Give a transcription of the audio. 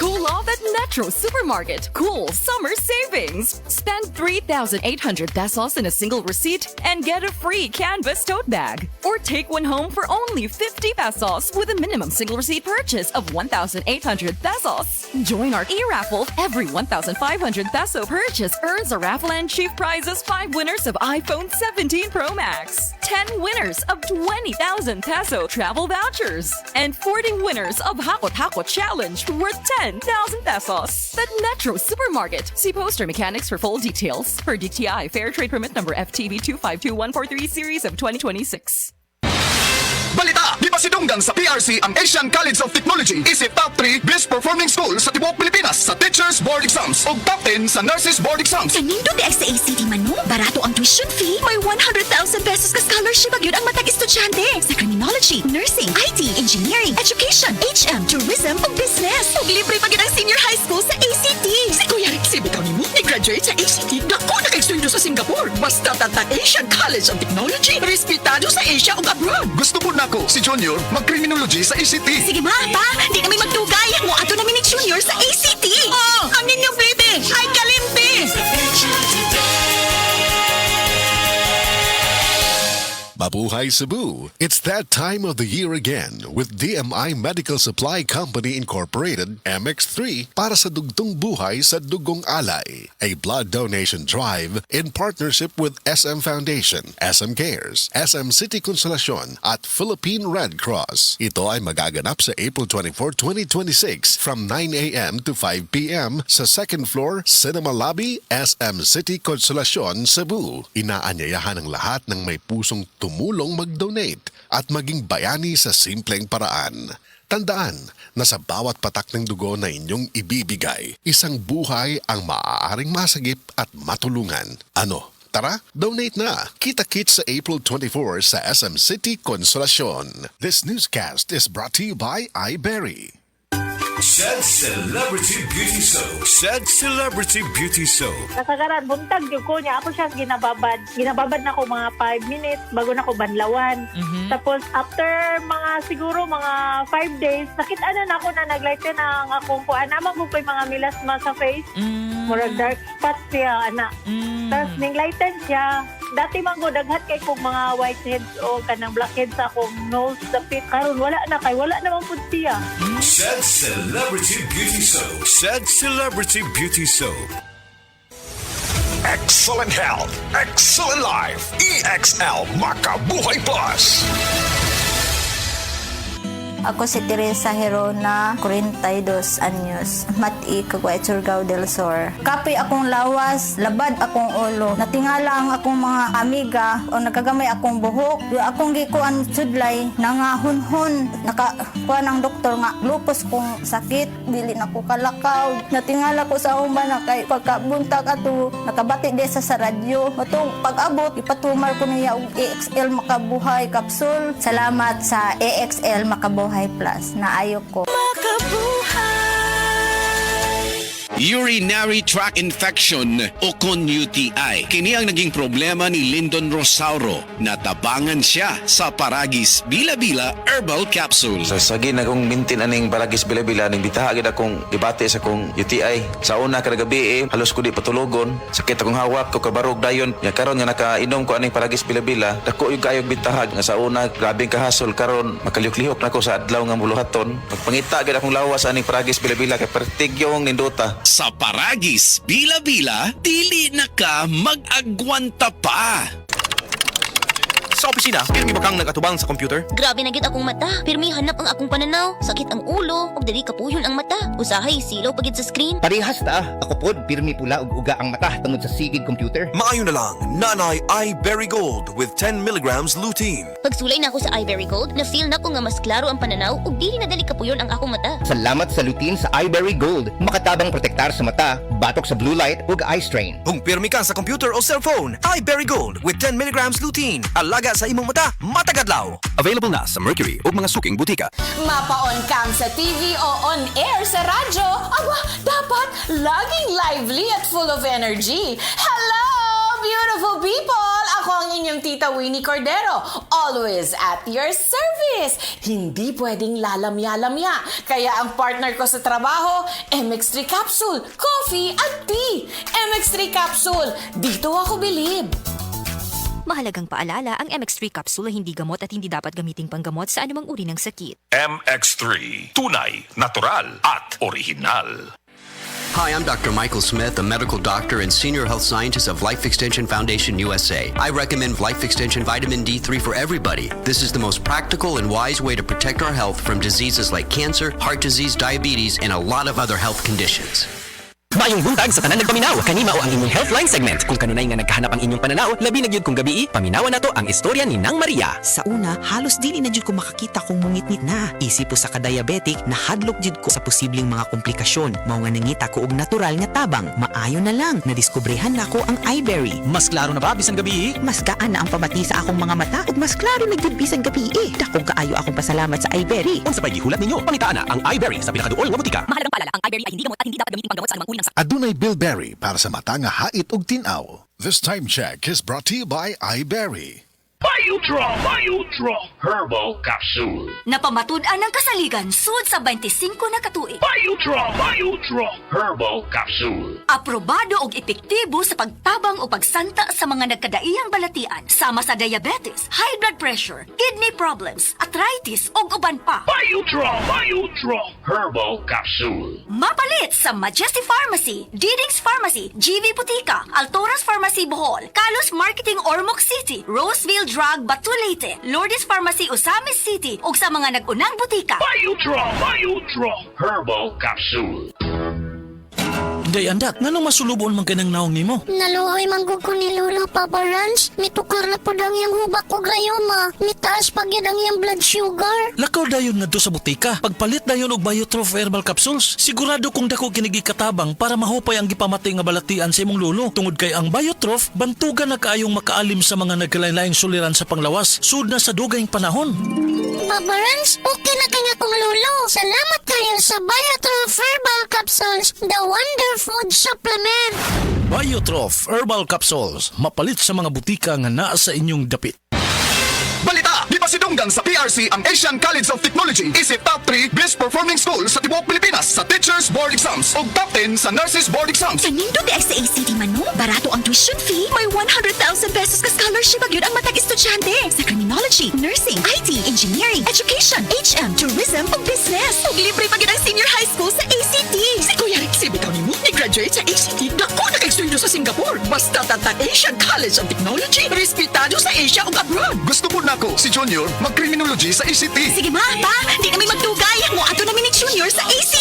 Cool off at Metro Supermarket. Cool summer savings. Spend 3,800 pesos in a single receipt and get a free canvas tote bag. Or take one home for only 50 pesos with a minimum single receipt purchase of 1,800 pesos. Join our e-raffle. Every 1,500 peso purchase earns a raffle and chief prizes 5 winners of iPhone 17 Pro Max, 10 winners of 20,000 peso travel vouchers, and 40 winners of Hakot Hakot Challenge worth 10,000 pesos. At Metro Supermarket. See poster mechanics for full details. Per DTI Fair Trade Permit number FTV 252143 series of 2026. Balita! Di ba sinunggan sa PRC ang Asian College of Technology isip top 3 best performing school sa tibuok Pilipinas sa Teachers Board Exams o top 10 sa Nurses Board Exams. Kanindo di sa ACT man no? Barato ang tuition fee. May 100,000 pesos ka scholarship agad ang matag estudyante sa criminology, nursing, IT, engineering, education, HM, tourism o business. Ug libre pagid ang senior high school sa ACT. Si Kuya Rexy bitaw nimo ni-graduate sa ACT. Dako na kay-estudio sa Singapore. Basta tata Asian College of Technology. Respetado sa Asia ug abroad. Gusto po nako si Junior mag-criminology sa ACT. Sige ma, pa, di kami magdugay. Mo ato namin ni Junior sa ACT. Oh, ang inyong baby ay kalimpi. Mabuhay Cebu! It's that time of the year again with DMI Medical Supply Company Incorporated, MX3, para sa dugtong buhay sa dugong alay. A blood donation drive in partnership with SM Foundation, SM Cares, SM City Consolacion at Philippine Red Cross. Ito ay magaganap sa April 24, 2026 from 9 a.m. to 5 p.m. sa second floor, Cinema Lobby, SM City Consolacion, Cebu. Inaanyayahan ang lahat ng may pusong tumulong mag-donate at maging bayani sa simpleng paraan. Tandaan na sa bawat patak ng dugo na inyong ibibigay, isang buhay ang maaaring masagip at matulungan. Ano? Tara, donate na! Kita-kits sa April 24 sa SM City Consolacion. This newscast is brought to you by iBerry. Shed Celebrity Beauty Soap. Shed Celebrity Beauty Soap. Kasagaran, buntag yung ko niya. Ako siya ginababad. Ginababad na ko mga 5 minutes bago na ko banlawan. Tapos after siguro mga 5 days, nakita na ako na naglighten na ang akong kuan. Naman ko pa yung mga milasma sa face. Murag dark spot siya, anak. Tapos ninglighten siya. Dati man ko daghat kay kong mga whiteheads o kanang blackheads sa akong nose, dapit. Karon wala na kay wala naman pud siya. Shed Celebrity Beauty Soap. Shed Celebrity Beauty Soap. Excellent health, excellent life. EXL Makabuhay Plus. Ako si Teresa Herona, 42 anyos. Mati, Caguay, Surigao del Sur. Kapi akong lawas, labad akong ulo. Natingala ang akong mga amiga o nakagamay akong buhok. Yung akong gikuan sudlay, nangahunhon. Nakakuha ng doktor nga, lupus kong sakit. Dili na ko kalakaw. Natingala ko sa umban na kay pagkabuntag ato, nakabati de sa radyo. Matong pag-abot, ipatumar ko niya og EXL Makabuhay Capsule. Salamat sa EXL Makabuhay Plus na ayok ko. Urinary tract infection o kon UTI. Kini ang naging problema ni Lyndon Rosauro. Natabangan siya sa Paragis Bila-Bila Herbal Capsule. Sa sagin akong mintin aning Paragis Bila-Bila, ning bitahagid akong debate sa akong UTI. Sa una kada gabi halos ko di patulogon. Sakit akong hawak ko kabarog dayon. Nya karon nga nakainom ko aning Paragis Bila-Bila, dako yung kayog bitahag nga sa una grabing kahasol karon makalihok-lihok nako sa adlaw nga muluhaton. Magpangita gid akong lawas aning Paragis Bila-Bila kay pertigyong nindota. Sa Paragis Bila-Bila, dili na ka mag-agwanta pa. Sa opisina, pirmi ba kang nagatubang sa computer? Grabe na gid akong mata. Pirmi hanap ang akong pananaw. Sakit ang ulo, ug dili kapuyon ang mata. Usahay silaw pagid sa screen. Parehas ta. Ako pod pirmi pula ug uga ang mata tungod sa sigig computer. Maayo na lang, Nanay iBerry Gold with 10 milligrams lutein. Pagsulay na ako sa iBerry Gold, na-feel na ko nga mas klaro ang pananaw ug dili na dali kapuyon ang akong mata. Salamat sa lutein sa iBerry Gold. Makatabang protektar sa mata, batok sa blue light ug eye strain. Kung pirmi ka sa computer o cellphone, iBerry Gold with 10 milligrams lutein. Alaga sa imong mata, matagadlaw. Available na sa Mercury o mga suking butika. Mapa-on cam sa TV o on air sa radyo. Aba, dapat laging lively at full of energy. Hello, beautiful people! Ako Ako ang inyong tita Winnie Cordero, always at your service. Hindi pwedeng lalamya-lamya. Kaya ang partner ko sa trabaho, MX3 Capsule, coffee at tea. MX3 Capsule, dito ako bilib. Mahalagang paalala, ang MX3 capsule ay hindi gamot at hindi dapat gamiting panggamot sa anumang uri ng sakit. MX3. Tunay, natural, at original. Hi, I'm Dr. Michael Smith, a medical doctor and senior health scientist of Life Extension Foundation USA. I recommend Life Extension Vitamin D3 for everybody. This is the most practical and wise way to protect our health from diseases like cancer, heart disease, diabetes, and a lot of other health conditions. Maayong buntag sa tanan nagpaminaw, kanima o ang inyong Healthline segment. Kung kanunay nga nagkahanap ang inyong pananaw, labi na gyud kung gabi, paminawan nato ang istorya ni Nang Maria. Sa una, halos dili na jud ko makakita kung mungitnit na. Isip po sa ka-diabetic, nahadlok jud ko sa posibleng mga komplikasyon. Mao nga nangita ko og natural nga tabang. Maayo na lang, nadiskubrehan na ko ang iBerry. Mas klaro na ba bisan gabi? Mas gaan na ang pamati sa akong mga mata ug mas klaro na jud bisan gabi. Dakong kaayo akong pasalamat sa iBerry. Unsa pay gihulat ninyo? Pangitaan na ang iBerry sa pinakaduol nga butika. Mahalagang paalala, ang iBerry ay hindi gamot at hindi dapat gamiting panggamot sa anumang uri ng sakit. Adunay Bilberry para sa mata nga hait og tinaw. This time check is brought to you by iBerry. Biodraw Herbal Capsule. Napamatud-an ng kasaligan sud sa 25 na katuig. Biodraw Herbal Capsule. Aprobado og epektibo sa pagtabang o pagsanta sa mga nagkadaiyang balatian sama sa diabetes, high blood pressure, kidney problems, arthritis ug uban pa. Biodraw Herbal Capsule. Mapalit sa Majesty Pharmacy, Diding's Pharmacy, GV Butika, Altoras Pharmacy Bohol, Kalos Marketing Ormoc City, Roseville Drug Batulete, Lourdes Pharmacy Osamis City ug sa mga nag-unang butika. Biodraw Herbal Capsule. Day andak, nganong masulubon man kanang naong nimo? Naluoy manggug ko ni Lola Papa Rans. Mitukar na po dang yung hubak ko grayoma. Mitaas pag yan ang yung blood sugar. Lakaw dayon nga do sa butika. Pagpalit dayon og Biotrof Herbal Capsules, sigurado kung dako kinigi katabang para mahupay ang gipamatay nga balatian sa imong lulo. Tungod kay ang Biotrof, bantugan na kaayong makaalim sa mga nagkalain-laing suliran sa panglawas, sud na sa dugayng panahon. Papa Rans, okay na kanya kong lulo. Salamat kayo sa Biotrof Herbal Capsules, the wonder food supplement. Biotrof Herbal Capsules, mapalit sa mga butika nga naa sa inyong dapit. Balita! Di pa sidunggan sa PRC ang Asian College of Technology. Isip top 3 best performing school sa tibuok Pilipinas sa Teachers Board Exams ug top 10 sa Nurses Board Exams. Kanindo di ay sa ACT Mano, barato ang tuition fee. May 100,000 pesos ka scholarship agyud ang matag estudyante sa criminology, nursing, IT, engineering, education, HM, tourism ug business. Ug libre pa gyud ang senior high school sa ACT. Si Kuya Rick bitaw nimo ni-graduate sa ACT. Dako na kay studio sa Singapore. Basta tatang Asian College of Technology, respetado sa Asia ug abroad. Gusto po nako si Junior mag-criminology sa ACT. Sige ma, pa, di kami magdugay. Mo ato namin ni Junior sa ACT.